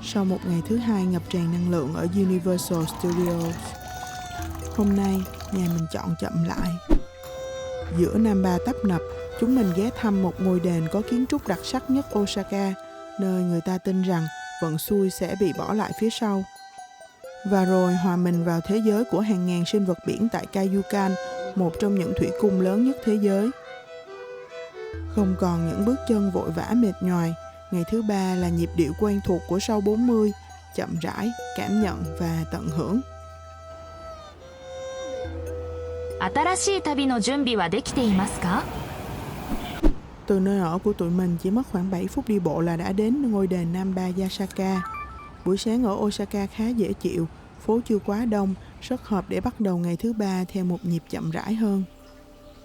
Sau một ngày thứ hai ngập tràn năng lượng ở Universal Studios, hôm nay nhà mình chọn chậm lại. Giữa Namba tấp nập, chúng mình ghé thăm một ngôi đền có kiến trúc đặc sắc nhất Osaka, nơi người ta tin rằng vận xui sẽ bị bỏ lại phía sau. Và rồi hòa mình vào thế giới của hàng ngàn sinh vật biển tại Kaiyukan, một trong những thủy cung lớn nhất thế giới. Không còn những bước chân vội vã mệt nhoài, ngày thứ ba là nhịp điệu quen thuộc của sau 40, chậm rãi, cảm nhận và tận hưởng. 新しい旅の準備はできていますか? Từ nơi ở của tụi mình chỉ mất khoảng 7 phút đi bộ là đã đến ngôi đền Namba Yasaka. Buổi sáng ở Osaka khá dễ chịu, phố chưa quá đông, rất hợp để bắt đầu ngày thứ ba theo một nhịp chậm rãi hơn.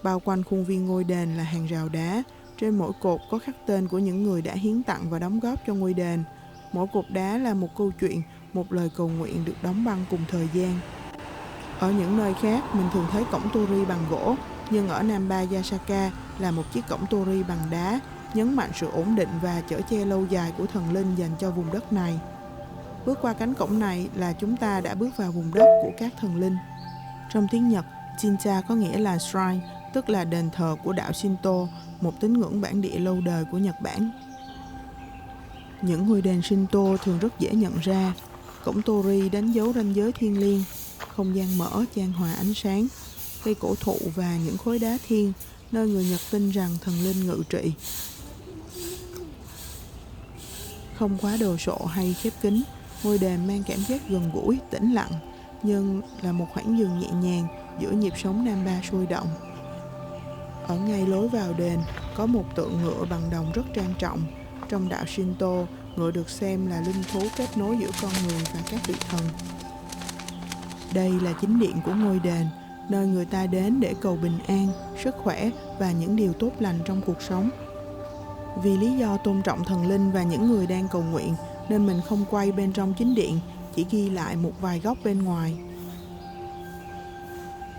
Bao quanh khuôn viên ngôi đền là hàng rào đá, trên mỗi cột có khắc tên của những người đã hiến tặng và đóng góp cho ngôi đền. Mỗi cột đá là một câu chuyện, một lời cầu nguyện được đóng băng cùng thời gian. Ở những nơi khác, mình thường thấy cổng torii bằng gỗ, nhưng ở Namba Yasaka là một chiếc cổng torii bằng đá, nhấn mạnh sự ổn định và chở che lâu dài của thần linh dành cho vùng đất này. Bước qua cánh cổng này là chúng ta đã bước vào vùng đất của các thần linh. Trong tiếng Nhật, Jinja có nghĩa là shrine, tức là đền thờ của đạo Shinto, một tín ngưỡng bản địa lâu đời của Nhật Bản. Những ngôi đền Shinto thường rất dễ nhận ra. Cổng torii đánh dấu ranh giới thiêng liêng, không gian mở chan hòa ánh sáng, cây cổ thụ và những khối đá thiêng, nơi người Nhật tin rằng thần linh ngự trị. Không quá đồ sộ hay khép kín, ngôi đền mang cảm giác gần gũi, tĩnh lặng, nhưng là một khoảng dừng nhẹ nhàng giữa nhịp sống Namba sôi động. Ở ngay lối vào đền có một tượng ngựa bằng đồng rất trang trọng. Trong đạo Shinto, ngựa được xem là linh thú kết nối giữa con người và các vị thần. Đây là chính điện của ngôi đền, nơi người ta đến để cầu bình an, sức khỏe và những điều tốt lành trong cuộc sống. Vì lý do tôn trọng thần linh và những người đang cầu nguyện, nên mình không quay bên trong chính điện, chỉ ghi lại một vài góc bên ngoài.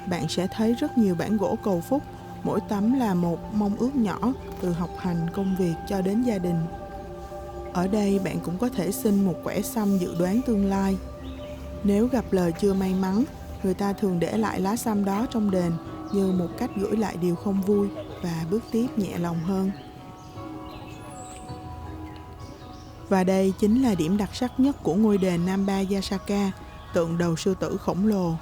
Bạn sẽ thấy rất nhiều bản gỗ cầu phúc, mỗi tấm là một mong ước nhỏ, từ học hành, công việc cho đến gia đình. Ở đây bạn cũng có thể xin một quẻ sâm dự đoán tương lai. Nếu gặp lời chưa may mắn, người ta thường để lại lá sâm đó trong đền như một cách gửi lại điều không vui và bước tiếp nhẹ lòng hơn. Và đây chính là điểm đặc sắc nhất của ngôi đền Namba Yasaka, tượng đầu sư tử khổng lồ.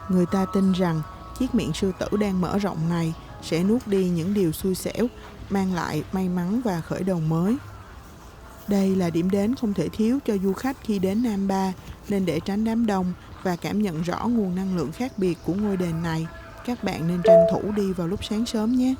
Người ta tin rằng chiếc miệng sư tử đang mở rộng này sẽ nuốt đi những điều xui xẻo, mang lại may mắn và khởi đầu mới. Đây là điểm đến không thể thiếu cho du khách khi đến Namba, nên để tránh đám đông và cảm nhận rõ nguồn năng lượng khác biệt của ngôi đền này, các bạn nên tranh thủ đi vào lúc sáng sớm nhé.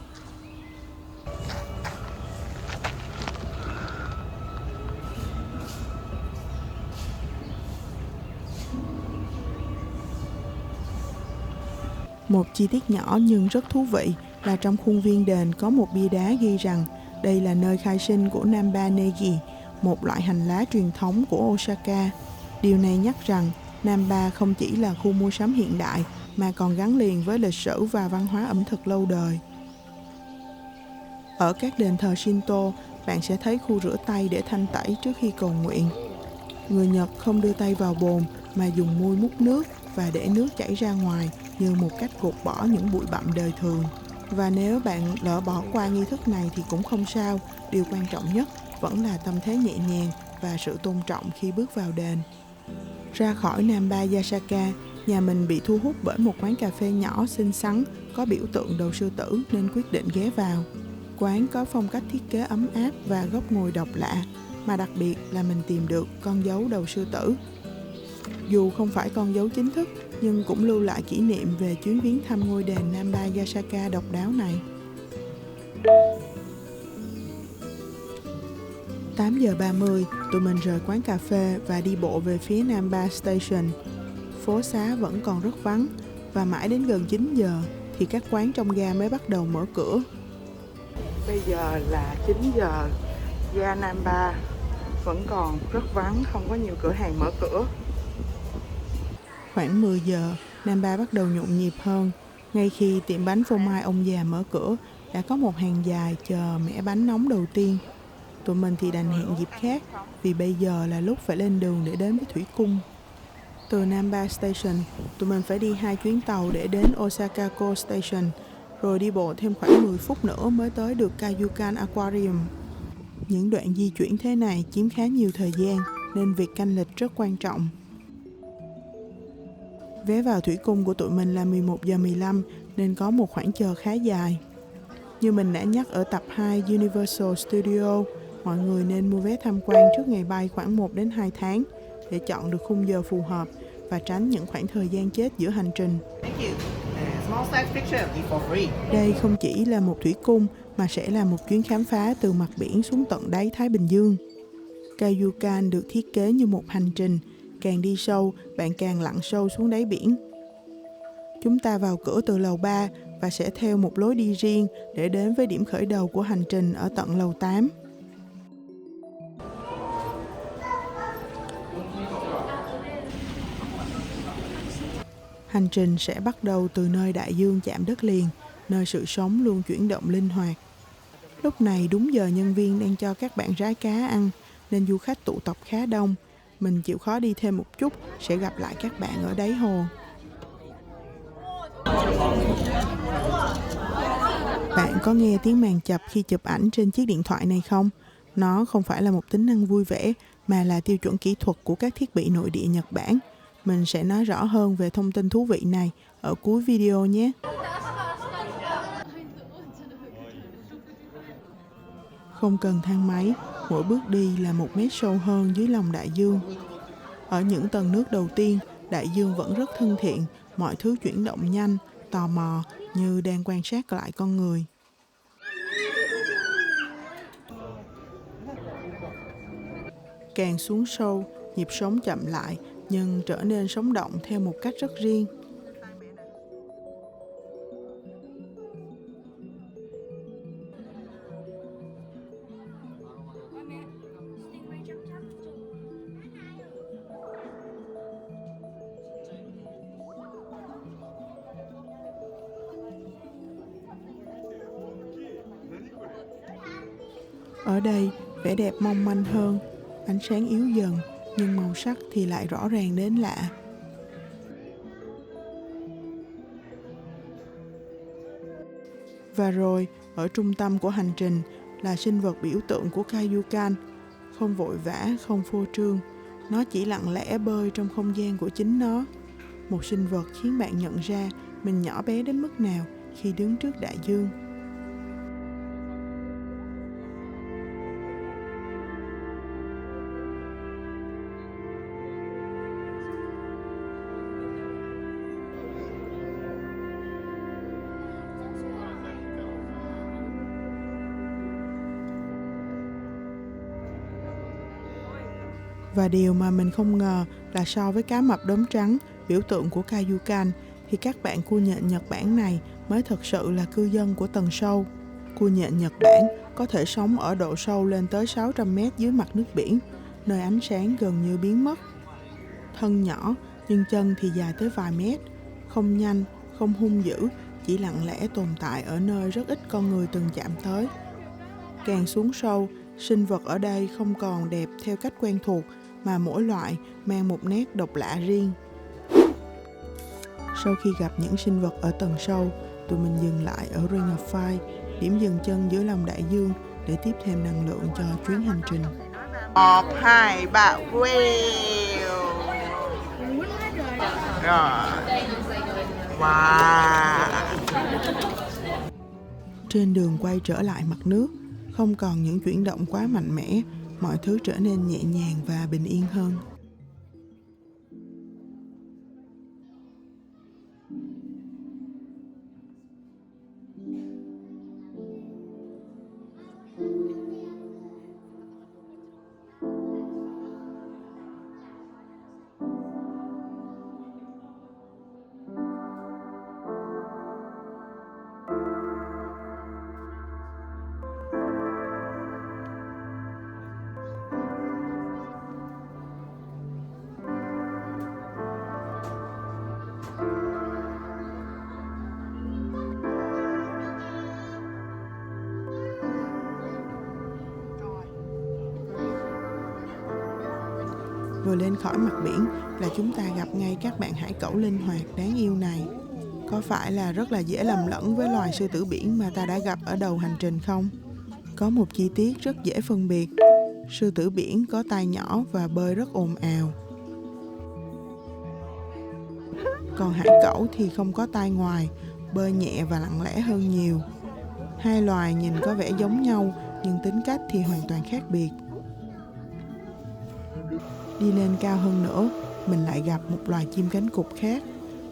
Một chi tiết nhỏ nhưng rất thú vị là trong khuôn viên đền có một bia đá ghi rằng đây là nơi khai sinh của Namba Negi, một loại hành lá truyền thống của Osaka. Điều này nhắc rằng Namba không chỉ là khu mua sắm hiện đại mà còn gắn liền với lịch sử và văn hóa ẩm thực lâu đời. Ở các đền thờ Shinto, bạn sẽ thấy khu rửa tay để thanh tẩy trước khi cầu nguyện. Người Nhật không đưa tay vào bồn mà dùng muôi múc nước và để nước chảy ra ngoài như một cách gột bỏ những bụi bặm đời thường. Và nếu bạn lỡ bỏ qua nghi thức này thì cũng không sao, điều quan trọng nhất vẫn là tâm thế nhẹ nhàng và sự tôn trọng khi bước vào đền. Ra khỏi Namba Yasaka, nhà mình bị thu hút bởi một quán cà phê nhỏ xinh xắn có biểu tượng đầu sư tử nên quyết định ghé vào. Quán có phong cách thiết kế ấm áp và góc ngồi độc lạ, mà đặc biệt là mình tìm được con dấu đầu sư tử. Dù không phải con dấu chính thức, nhưng cũng lưu lại kỷ niệm về chuyến viếng thăm ngôi đền Namba Yasaka độc đáo này. 8 giờ 30, tụi mình rời quán cà phê và đi bộ về phía Namba Station. Phố xá vẫn còn rất vắng, và mãi đến gần 9 giờ thì các quán trong ga mới bắt đầu mở cửa. Bây giờ là 9 giờ, ga Namba vẫn còn rất vắng, không có nhiều cửa hàng mở cửa. Khoảng 10 giờ, Namba bắt đầu nhộn nhịp hơn. Ngay khi tiệm bánh phô mai ông già mở cửa, đã có một hàng dài chờ mẻ bánh nóng đầu tiên. Tụi mình thì đành hẹn dịp khác, vì bây giờ là lúc phải lên đường để đến với thủy cung. Từ Namba Station, tụi mình phải đi 2 chuyến tàu để đến Osaka Coast Station, rồi đi bộ thêm khoảng 10 phút nữa mới tới được Kaiyukan Aquarium. Những đoạn di chuyển thế này chiếm khá nhiều thời gian, nên việc canh lịch rất quan trọng. Vé vào thủy cung của tụi mình là 11 giờ 15, nên có một khoảng chờ khá dài. Như mình đã nhắc ở tập 2 Universal Studio, mọi người nên mua vé tham quan trước ngày bay khoảng 1 đến 2 tháng để chọn được khung giờ phù hợp và tránh những khoảng thời gian chết giữa hành trình. Đây không chỉ là một thủy cung mà sẽ là một chuyến khám phá từ mặt biển xuống tận đáy Thái Bình Dương. Kaiyukan được thiết kế như một hành trình, càng đi sâu, bạn càng lặn sâu xuống đáy biển. Chúng ta vào cửa từ lầu 3 và sẽ theo một lối đi riêng để đến với điểm khởi đầu của hành trình ở tận lầu 8. Hành trình sẽ bắt đầu từ nơi đại dương chạm đất liền, nơi sự sống luôn chuyển động linh hoạt. Lúc này đúng giờ nhân viên đang cho các bạn rái cá ăn, nên du khách tụ tập khá đông. Mình chịu khó đi thêm một chút, sẽ gặp lại các bạn ở đáy hồ. Bạn có nghe tiếng màn chập khi chụp ảnh trên chiếc điện thoại này không? Nó không phải là một tính năng vui vẻ, mà là tiêu chuẩn kỹ thuật của các thiết bị nội địa Nhật Bản. Mình sẽ nói rõ hơn về thông tin thú vị này ở cuối video nhé. Không cần thang máy, mỗi bước đi là 1 mét sâu hơn dưới lòng đại dương. Ở những tầng nước đầu tiên, đại dương vẫn rất thân thiện, mọi thứ chuyển động nhanh, tò mò như đang quan sát lại con người. Càng xuống sâu, nhịp sống chậm lại nhưng trở nên sống động theo một cách rất riêng. Ở đây, vẻ đẹp mong manh hơn, ánh sáng yếu dần, nhưng màu sắc thì lại rõ ràng đến lạ. Và rồi, ở trung tâm của hành trình là sinh vật biểu tượng của Kaiyukan. Không vội vã, không phô trương, nó chỉ lặng lẽ bơi trong không gian của chính nó. Một sinh vật khiến bạn nhận ra mình nhỏ bé đến mức nào khi đứng trước đại dương. Và điều mà mình không ngờ là so với cá mập đốm trắng, biểu tượng của Kaiyukan, thì các bạn cua nhện Nhật Bản này mới thực sự là cư dân của tầng sâu. Cua nhện Nhật Bản có thể sống ở độ sâu lên tới 600 mét dưới mặt nước biển, nơi ánh sáng gần như biến mất. Thân nhỏ nhưng chân thì dài tới vài mét, không nhanh, không hung dữ, chỉ lặng lẽ tồn tại ở nơi rất ít con người từng chạm tới. Càng xuống sâu, sinh vật ở đây không còn đẹp theo cách quen thuộc, mà mỗi loại mang một nét độc lạ riêng. Sau khi gặp những sinh vật ở tầng sâu, tụi mình dừng lại ở Ring of Fire, điểm dừng chân giữa lòng đại dương để tiếp thêm năng lượng cho chuyến hành trình. 1, 2, 3, wow. Rồi. Wow. Trên đường quay trở lại mặt nước, không còn những chuyển động quá mạnh mẽ, mọi thứ trở nên nhẹ nhàng và bình yên hơn. Vừa lên khỏi mặt biển là chúng ta gặp ngay các bạn hải cẩu linh hoạt đáng yêu này. Có phải là rất là dễ lầm lẫn với loài sư tử biển mà ta đã gặp ở đầu hành trình không? Có một chi tiết rất dễ phân biệt. Sư tử biển có tai nhỏ và bơi rất ồn ào. Còn hải cẩu thì không có tai ngoài, bơi nhẹ và lặng lẽ hơn nhiều. Hai loài nhìn có vẻ giống nhau nhưng tính cách thì hoàn toàn khác biệt. Đi lên cao hơn nữa, mình lại gặp một loài chim cánh cụt khác.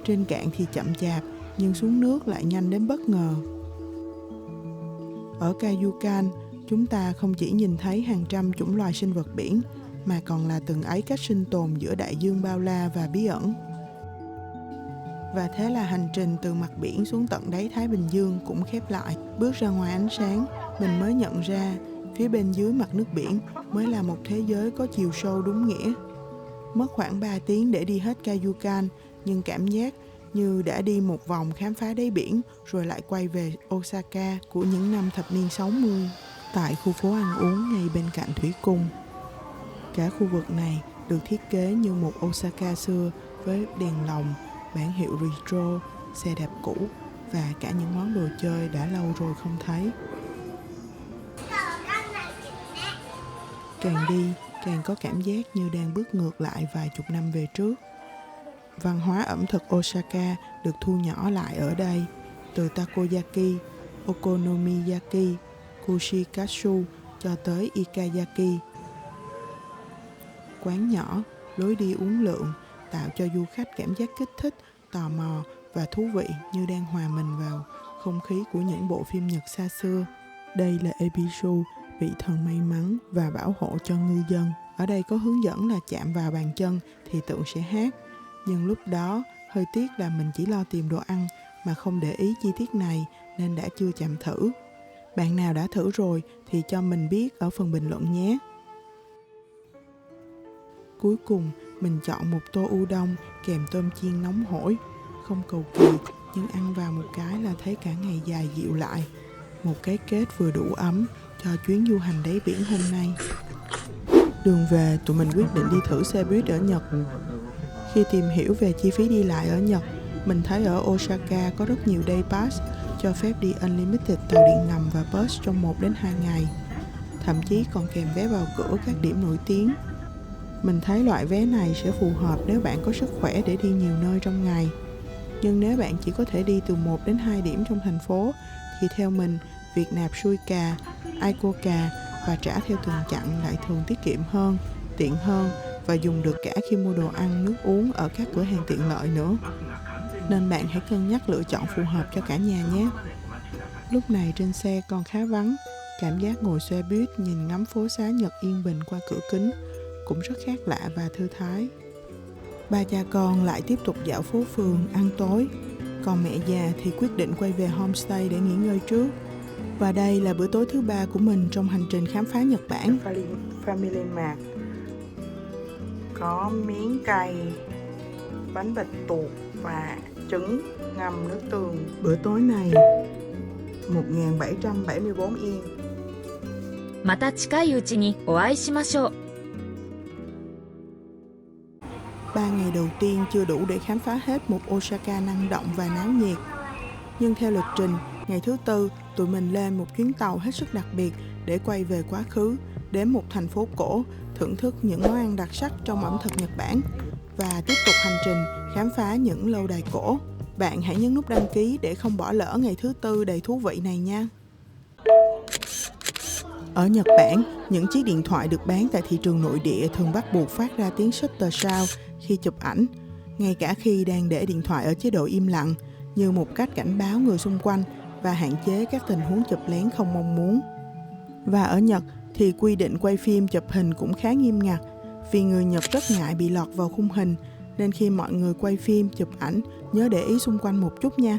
Trên cạn thì chậm chạp, nhưng xuống nước lại nhanh đến bất ngờ. Ở Cayucan, chúng ta không chỉ nhìn thấy hàng trăm chủng loài sinh vật biển, mà còn là từng ấy cách sinh tồn giữa đại dương bao la và bí ẩn. Và thế là hành trình từ mặt biển xuống tận đáy Thái Bình Dương cũng khép lại. Bước ra ngoài ánh sáng, mình mới nhận ra phía bên dưới mặt nước biển mới là một thế giới có chiều sâu đúng nghĩa. Mất khoảng 3 tiếng để đi hết Cayucan, nhưng cảm giác như đã đi một vòng khám phá đáy biển rồi lại quay về Osaka của những năm thập niên 60, tại khu phố ăn uống ngay bên cạnh thủy cung. Cả khu vực này được thiết kế như một Osaka xưa với đèn lồng, bảng hiệu retro, xe đạp cũ và cả những món đồ chơi đã lâu rồi không thấy. Càng đi, càng có cảm giác như đang bước ngược lại vài chục năm về trước. Văn hóa ẩm thực Osaka được thu nhỏ lại ở đây, từ takoyaki, okonomiyaki, kushikatsu cho tới ikayaki. Quán nhỏ, lối đi uốn lượn tạo cho du khách cảm giác kích thích, tò mò và thú vị như đang hòa mình vào không khí của những bộ phim Nhật xa xưa. Đây là Ebisu, vị thần may mắn và bảo hộ cho ngư dân. Ở đây có hướng dẫn là chạm vào bàn chân thì tượng sẽ hát. Nhưng lúc đó, hơi tiếc là mình chỉ lo tìm đồ ăn mà không để ý chi tiết này nên đã chưa chạm thử. Bạn nào đã thử rồi thì cho mình biết ở phần bình luận nhé. Cuối cùng, mình chọn một tô udon kèm tôm chiên nóng hổi. Không cầu kỳ, nhưng ăn vào một cái là thấy cả ngày dài dịu lại. Một cái kết vừa đủ ấm cho chuyến du hành đáy biển hôm nay. Đường về, tụi mình quyết định đi thử xe buýt ở Nhật. Khi tìm hiểu về chi phí đi lại ở Nhật, mình thấy ở Osaka có rất nhiều day pass cho phép đi unlimited tàu điện ngầm và bus trong 1 đến 2 ngày. Thậm chí còn kèm vé vào cửa các điểm nổi tiếng. Mình thấy loại vé này sẽ phù hợp nếu bạn có sức khỏe để đi nhiều nơi trong ngày. Nhưng nếu bạn chỉ có thể đi từ 1 đến 2 điểm trong thành phố, thì theo mình, việc nạp Suica, Icoca và trả theo từng chặng lại thường tiết kiệm hơn, tiện hơn và dùng được cả khi mua đồ ăn, nước uống ở các cửa hàng tiện lợi nữa. Nên bạn hãy cân nhắc lựa chọn phù hợp cho cả nhà nhé. Lúc này trên xe còn khá vắng, cảm giác ngồi xe buýt nhìn ngắm phố xá Nhật yên bình qua cửa kính cũng rất khác lạ và thư thái. Ba cha con lại tiếp tục dạo phố phường, ăn tối. Còn mẹ già thì quyết định quay về homestay để nghỉ ngơi trước. Và đây là bữa tối thứ 3 của mình trong hành trình khám phá Nhật Bản. Family Mart có miếng cay, bánh bạch tuộc và trứng ngâm nước tương. Bữa tối này 1.774 yên. また近いうちにお会いしましょう。 3 ngày đầu tiên chưa đủ để khám phá hết một Osaka năng động và náo nhiệt. Nhưng theo lịch trình, ngày thứ 4, tụi mình lên một chuyến tàu hết sức đặc biệt để quay về quá khứ, đến một thành phố cổ, thưởng thức những món ăn đặc sắc trong ẩm thực Nhật Bản và tiếp tục hành trình khám phá những lâu đài cổ. Bạn hãy nhấn nút đăng ký để không bỏ lỡ ngày thứ 4 đầy thú vị này nha. Ở Nhật Bản, những chiếc điện thoại được bán tại thị trường nội địa thường bắt buộc phát ra tiếng shutter sound khi chụp ảnh, ngay cả khi đang để điện thoại ở chế độ im lặng, như một cách cảnh báo người xung quanh và hạn chế các tình huống chụp lén không mong muốn. Và ở Nhật thì quy định quay phim chụp hình cũng khá nghiêm ngặt, vì người Nhật rất ngại bị lọt vào khung hình, nên khi mọi người quay phim chụp ảnh nhớ để ý xung quanh một chút nha.